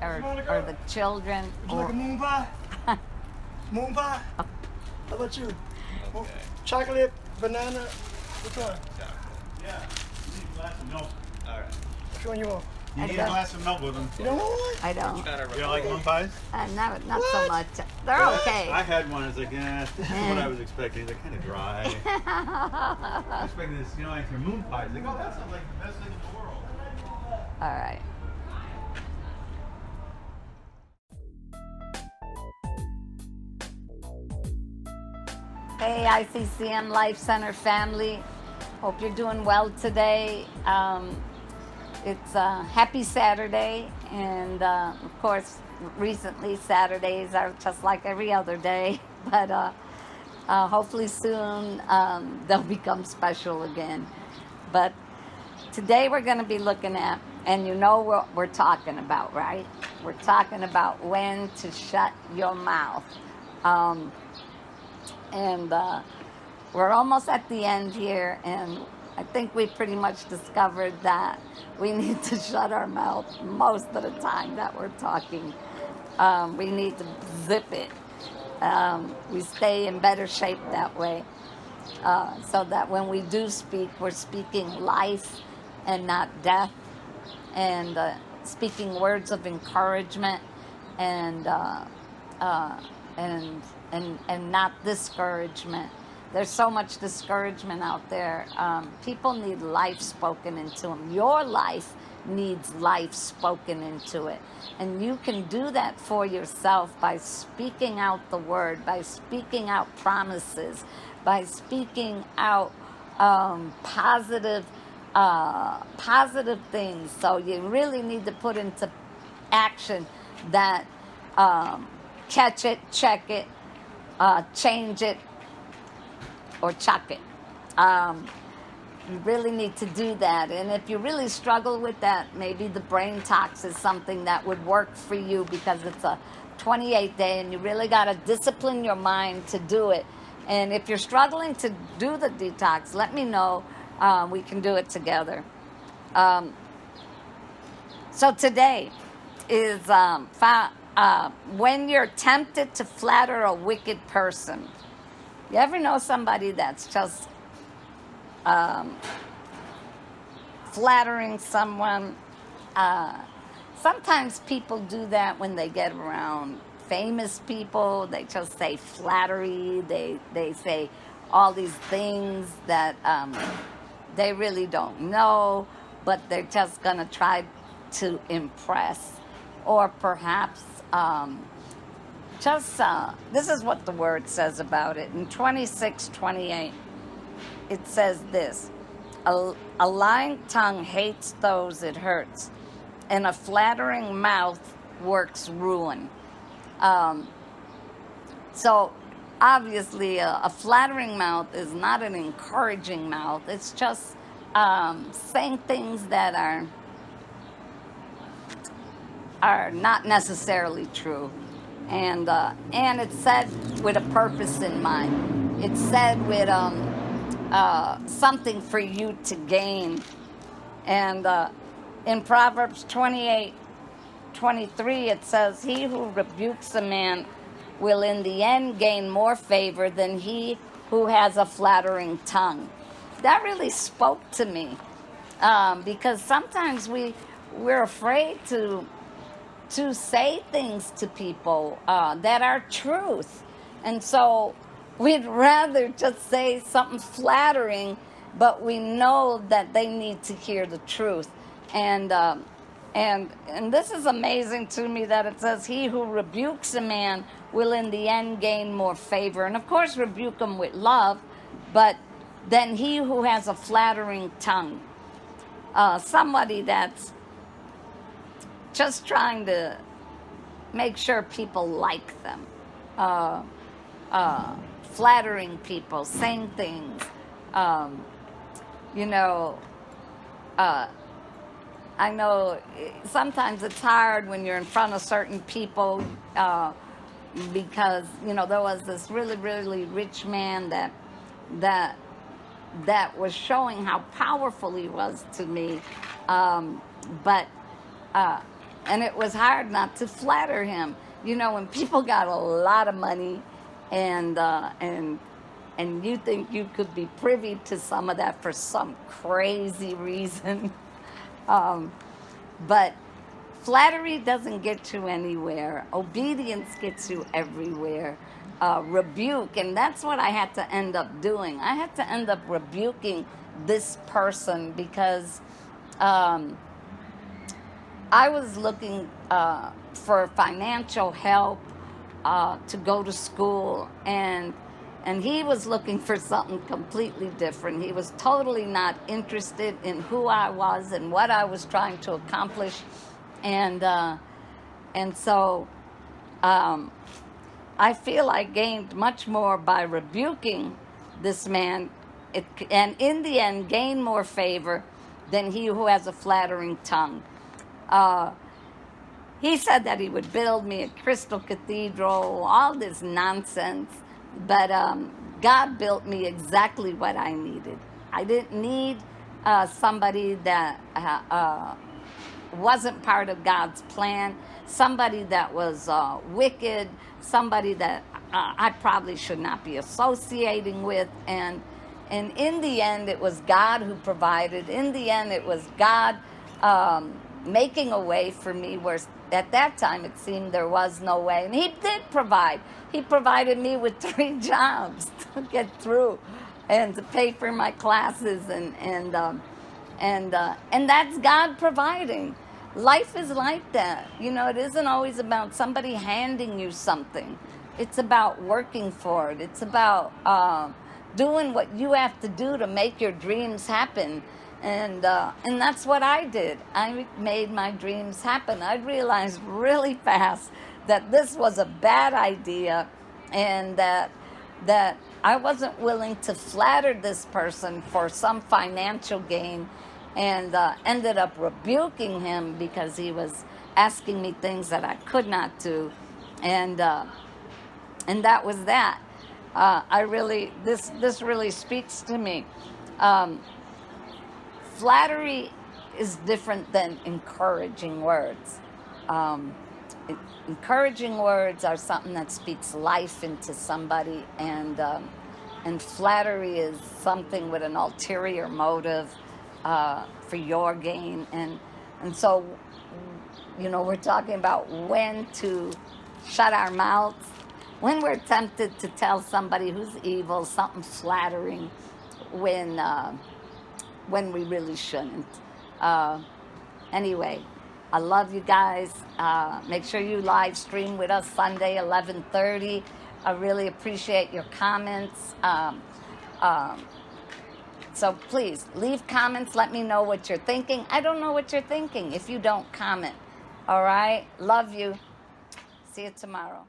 or the children. Would you like a moon pie? Moon pie? How about you? Okay. Chocolate, banana, which one? Yeah. You need a glass of milk. All right. Which one you want? You I need a don't- glass of milk with them. You don't want one? I don't. Gotta You don't like moon pies? Not so What? much. They're I okay. had one. It's like, this is what I was expecting. They're kind of dry. I was expecting this, like your moon pies. Like, oh, that sounds like the best thing in the world. All right. Hey, ICCM Life Center family. Hope you're doing well today. It's happy Saturday, and of course, recently Saturdays are just like every other day, but hopefully soon they'll become special again. But today we're going to be looking at, and you know what we're talking about, right? We're talking about when to shut your mouth. And we're almost at the end here, and I think we pretty much discovered that we need to shut our mouth most of the time that we're talking. We need to zip it. We stay in better shape that way, so that when we do speak, we're speaking life and not death, and speaking words of encouragement and not discouragement. There's so much discouragement out there. People need life spoken into them. Your life needs life spoken into it. And you can do that for yourself by speaking out the word, by speaking out promises, by speaking out positive things. So you really need to put into action that catch it, check it, change it, or chuck it. You really need to do that. And if you really struggle with that, maybe the brain tox is something that would work for you, because it's a 28-day and you really got to discipline your mind to do it. And if you're struggling to do the detox, let me know. We can do it together. So today is when you're tempted to flatter a wicked person. You ever know somebody that's just flattering someone? Sometimes people do that when they get around famous people. They just say flattery. They say all these things that they really don't know, but they're just going to try to impress. Or perhaps this is what the word says about it. In 26:28, it says this: a lying tongue hates those it hurts, and a flattering mouth works ruin. So obviously a flattering mouth is not an encouraging mouth. It's just saying things that are not necessarily true. And it's said with a purpose in mind. It's said with something for you to gain. And in Proverbs 28:23, it says, "He who rebukes a man will in the end gain more favor than he who has a flattering tongue." That really spoke to me, because sometimes we're afraid to say things to people that are truth. And so we'd rather just say something flattering, but we know that they need to hear the truth. And this is amazing to me that it says, "He who rebukes a man will in the end gain more favor." And of course, rebuke them with love, but then he who has a flattering tongue, somebody that's just trying to make sure people like them, flattering people, saying things, I know sometimes it's hard when you're in front of certain people, because, there was this really, really rich man that was showing how powerful he was to me, but and it was hard not to flatter him. You know, when people got a lot of money, and and you think you could be privy to some of that for some crazy reason, but flattery doesn't get you anywhere. Obedience gets you everywhere. Rebuke, and that's what I had to end up doing. I had to end up rebuking this person because I was looking for financial help to go to school, and he was looking for something completely different. He was totally not interested in who I was and what I was trying to accomplish, and so I feel I gained much more by rebuking this man, and in the end gained more favor than he who has a flattering tongue. He said that he would build me a crystal cathedral, all this nonsense, but God built me exactly what I needed. I didn't need somebody that wasn't part of God's plan, somebody that was wicked, somebody that I probably should not be associating with. And in the end, it was God who provided. In the end, it was God making a way for me where at that time it seemed there was no way. And he did provide. He provided me with 3 jobs to get through and to pay for my classes, and that's God providing. Life is like that. You know, it isn't always about somebody handing you something. It's about working for it. It's about doing what you have to do to make your dreams happen. And that's what I did. I made my dreams happen. I realized really fast that this was a bad idea, and that I wasn't willing to flatter this person for some financial gain, and ended up rebuking him because he was asking me things that I could not do, and that was that. This really speaks to me. Flattery is different than encouraging words. Encouraging words are something that speaks life into somebody, and flattery is something with an ulterior motive for your gain. And so, you know, we're talking about when to shut our mouths, when we're tempted to tell somebody who's evil something flattering, when we really shouldn't. Anyway, I love you guys. Make sure you live stream with us Sunday, 11:30. I really appreciate your comments. So please, leave comments. Let me know what you're thinking. I don't know what you're thinking if you don't comment. All right? Love you. See you tomorrow.